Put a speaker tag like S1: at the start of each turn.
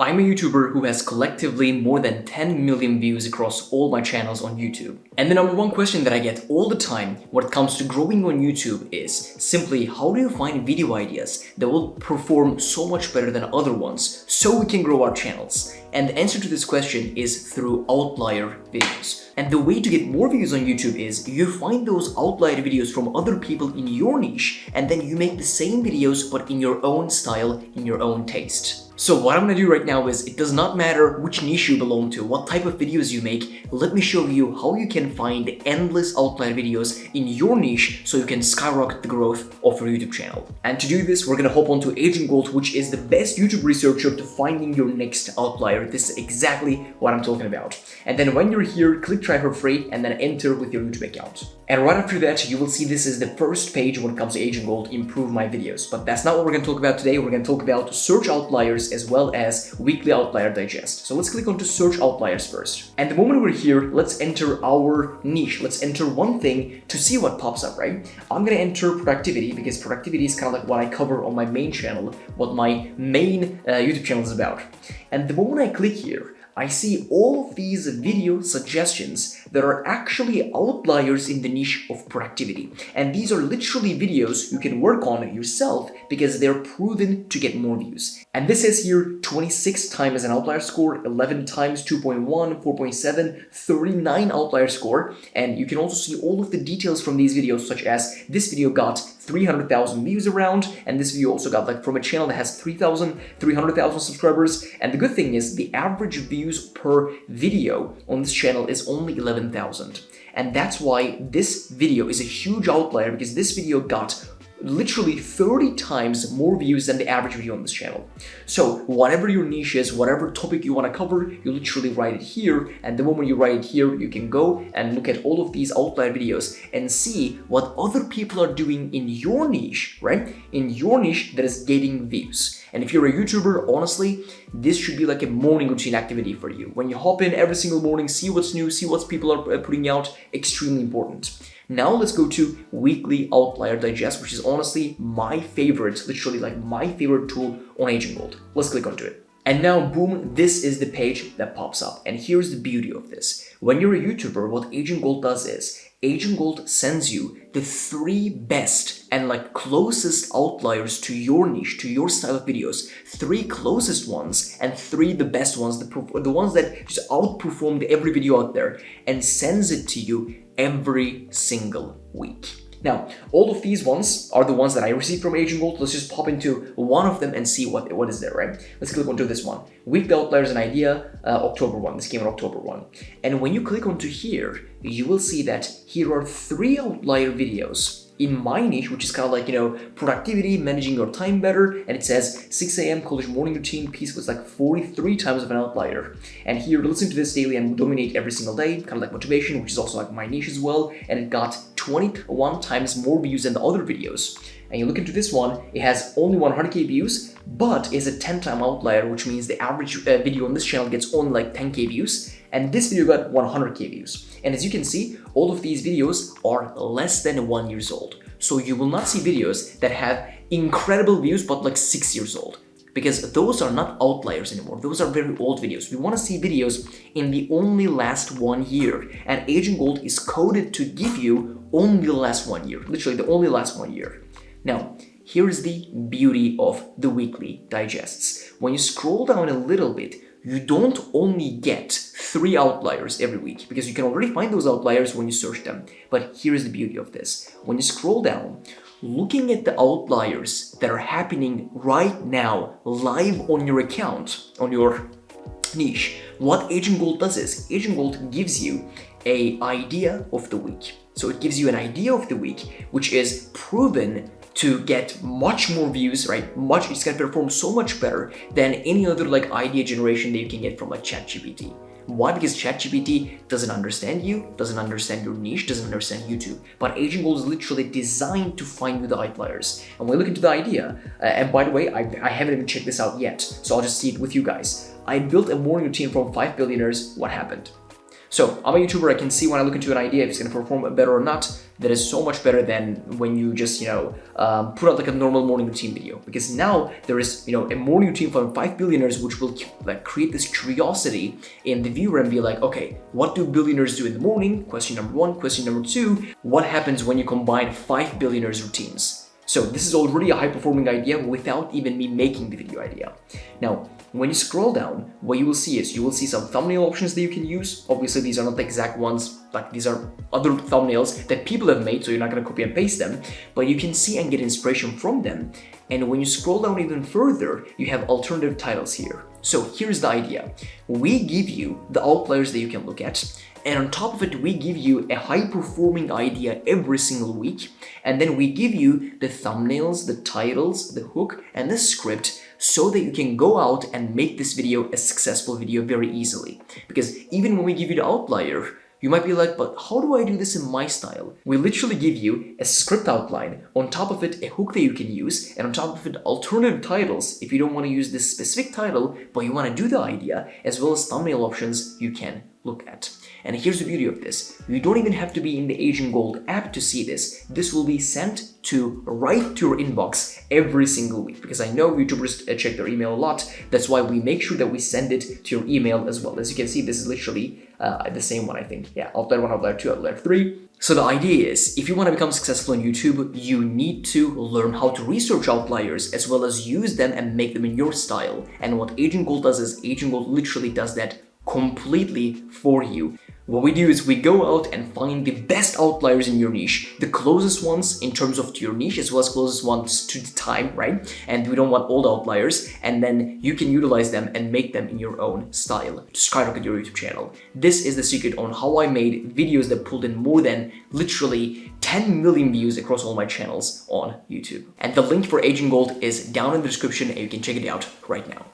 S1: I'm a YouTuber who has collectively more than 10 million views across all my channels on YouTube. And the number one question that I get all the time when it comes to growing on YouTube is simply, how do you find video ideas that will perform so much better than other ones so we can grow our channels? And the answer to this question is through Outlier videos. And the way to get more views on YouTube is you find those outlier videos from other people in your niche, and then you make the same videos but in your own style, in your own taste. So what I'm gonna do right now is, it does not matter which niche you belong to, what type of videos you make, let me show you how you can find endless outlier videos in your niche so you can skyrocket the growth of your YouTube channel. And to do this, we're gonna hop onto Agent Gold, which is the best YouTube researcher to finding your next outlier. This is exactly what I'm talking about. And then when you're here, click try for free and then enter with your YouTube account. And right after that, you will see this is the first page when it comes to Agent Gold, improve my videos. But that's not what we're gonna talk about today. We're gonna talk about search outliers as well as weekly outlier digest. So let's click on to search outliers first. And the moment we're here, let's enter our niche. Let's enter one thing to see what pops up, right? I'm gonna enter productivity because productivity is kind of like what I cover on my main channel, what my main YouTube channel is about. And the moment I click here, I see all of these video suggestions that are actually outliers in the niche of productivity. And these are literally videos you can work on yourself because they're proven to get more views. And this says here 26 times an outlier score, 11 times 2.1, 4.7, 39 outlier score. And you can also see all of the details from these videos, such as this video got 300,000 views around, and this video also got like from a channel that has 300,000 subscribers. And the good thing is the average views per video on this channel is only 11,000. And that's why this video is a huge outlier, because this video got literally 30 times more views than the average video on this channel. So whatever your niche is, whatever topic you want to cover, you literally write it here, and the moment you write it here, you can go and look at all of these outlier videos and see what other people are doing in your niche, right? In your niche that is getting views. And if you're a YouTuber, honestly, this should be like a morning routine activity for you. When you hop in every single morning, see what's new, see what people are putting out, extremely important. Now let's go to weekly outlier digest, which is honestly my favorite, literally like my favorite tool on Agent Gold. Let's click onto it. And now, boom, this is the page that pops up. And here's the beauty of this. When you're a YouTuber, what Agent Gold does is, Agent Gold sends you the 3 best and like closest outliers to your niche, to your style of videos. 3 closest ones and 3 the best ones, the ones that just outperformed every video out there, and sends it to you every single week. Now, all of these ones are the ones that I received from Agent Gold. Let's just pop into one of them and see what is there, right? Let's click onto this one. Weekly Outliers, an idea, October 1. This came on October 1. And when you click onto here, you will see that here are 3 outlier videos in my niche, which is kind of like, you know, productivity, managing your time better. And it says 6 a.m. college morning routine piece was like 43 times of an outlier. And here, listen to this daily and dominate every single day, kind of like motivation, which is also like my niche as well. And it got 21 times more views than the other videos. And you look into this one, it has only 100k views, but is a 10-time outlier, which means the average video on this channel gets only like 10k views. And this video got 100k views. And as you can see, all of these videos are less than 1 year old. So you will not see videos that have incredible views but like 6 years old, because those are not outliers anymore. Those are very old videos. We want to see videos in the only last 1 year. And Agent Gold is coded to give you only the last 1 year, literally the only last 1 year. Now, here's the beauty of the weekly digests. When you scroll down a little bit, you don't only get 3 outliers every week, because you can already find those outliers when you search them. But here's the beauty of this. When you scroll down, looking at the outliers that are happening right now live on your account, on your niche, what Agent Gold does is, Agent Gold gives you an idea of the week. So it gives you an idea of the week, which is proven to get much more views, right? It's gonna perform so much better than any other like idea generation that you can get from like ChatGPT. Why? Because ChatGPT doesn't understand you, doesn't understand your niche, doesn't understand YouTube. But Agent Gold is literally designed to find you the outliers. And when we look into the idea, and by the way, I haven't even checked this out yet, so I'll just see it with you guys. I built a morning routine from 5 billionaires. What happened? So I'm a YouTuber, I can see when I look into an idea if it's going to perform better or not. That is so much better than when you just, put out like a normal morning routine video. Because now there is, a morning routine from 5 billionaires, which will like create this curiosity in the viewer and be like, okay, what do billionaires do in the morning? Question number one. Question number two, what happens when you combine 5 billionaires routines? So this is already a high-performing idea without even me making the video idea. Now, when you scroll down, what you will see is you will see some thumbnail options that you can use. Obviously, these are not the exact ones, like these are other thumbnails that people have made, so you're not going to copy and paste them, but you can see and get inspiration from them. And when you scroll down even further, you have alternative titles here. So here's the idea. We give you the outliers that you can look at, and on top of it, we give you a high-performing idea every single week, and then we give you the thumbnails, the titles, the hook, and the script so that you can go out and make this video a successful video very easily. Because even when we give you the outlier, you might be like, but how do I do this in my style? We literally give you a script outline, on top of it a hook that you can use, and on top of it alternative titles if you don't want to use this specific title, but you want to do the idea, as well as thumbnail options you can look at. And here's the beauty of this. You don't even have to be in the Agent Gold app to see this. This will be sent right to your inbox every single week, because I know YouTubers check their email a lot. That's why we make sure that we send it to your email as well. As you can see, this is literally the same one, I think. Yeah, Outlier 1, Outlier 2, Outlier 3. So the idea is, if you want to become successful on YouTube, you need to learn how to research outliers as well as use them and make them in your style. And what Agent Gold does is, Agent Gold literally does that completely for you. What we do is we go out and find the best outliers in your niche, the closest ones in terms of to your niche, as well as closest ones to the time, right? And we don't want old outliers, and then you can utilize them and make them in your own style to skyrocket your YouTube channel. This is the secret on how I made videos that pulled in more than literally 10 million views across all my channels on YouTube. And the link for Agent Gold is down in the description, and you can check it out right now.